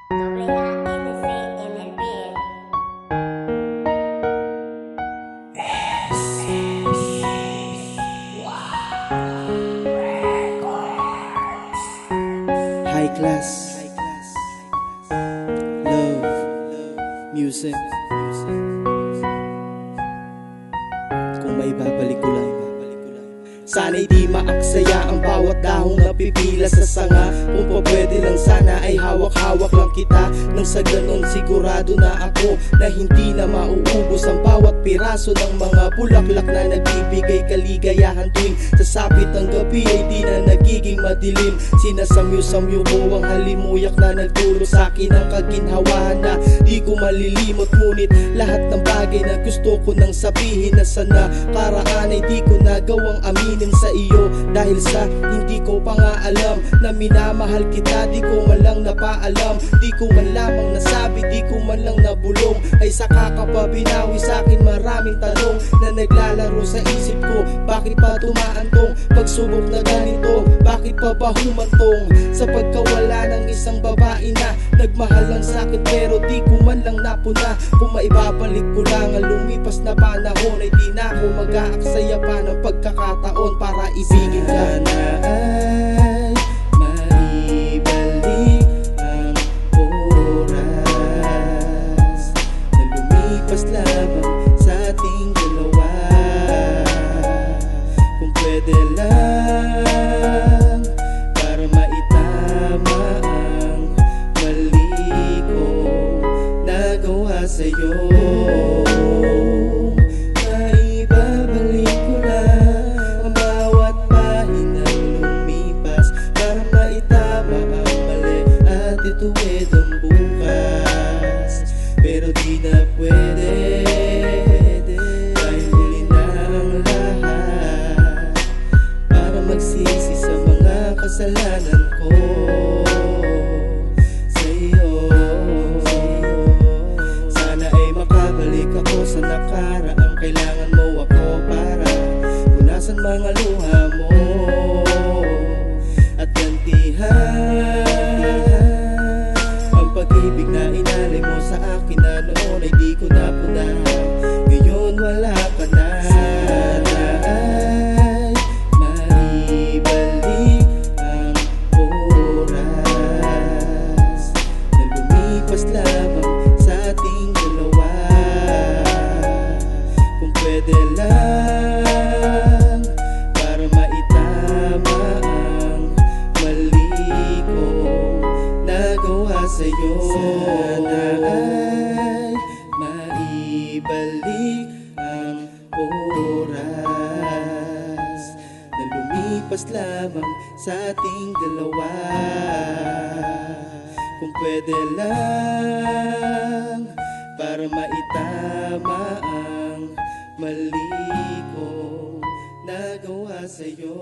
ANC en el beat. High class, love, music. Kung may babalik ko lang, sana'y di maaksaya ang bawat dahong napipila sa sanga. Kung pa pwede lang sana ay hawak-hawak lang kita, nang sa ganon sigurado na ako na hindi na mauubos ang bawat piraso ng mga bulaklak na nagbibigay kaligayahan tuwing sasapit ang gabi ay di na nagiging madilim. Sinasamyo-samyo ko ang halimuyak na nagturo sa akin ang kaginhawahan na di ko malilimot. Ngunit lahat ng bagay na gusto ko nang sabihin na sana karaan ay di ko nagawang aminin sa iyo, dahil sa hindi ko pa nga alam na minamahal kita. Di ko man lang napaalam, di ko man lamang nasabi, di ko man lang nabulong, ay saka ka pa binawi sa akin maraming tanong na naglalaro sa isip ko. Bakit pa tumaantong pagsubok na ganito? Bakit pa ba humantong sa pagkawala ng isang babae na nagmahal lang sa akin pero di ko man lang napuna? Kung maibabalik ko lang ang lumipas na panahon ay di na ako mag-aaksaya pa ng pagkakataon para ibigin ka. Na ay maibalik ang oras na lumipas lamang sa ating dalawa. Kung pwede lang para maitama ang mali kong nagawa sa'yo. Tuwid ang bukas, pero di na pwede, dahil huli na ang lahat para magsisi sa mga kasalanan ko sa'yo. Sana ay makabalik ako sa nakaraang kailangan mo ako para punasan mga luha mo at gantihan pag-ibig na inalay mo sa akin na noon ay di ko napuna. Ngayon wala ka na. Sana ay maibalik ang oras na lumipas lamang sa ating dalawa. Kung pwede lang para maitama ang mali kong nagawa sa'yo. Sana ay maibalik ang oras na lumipas lamang sa ating dalawa. Kung pwede lang para maitama ang mali kong nagawa sa'yo.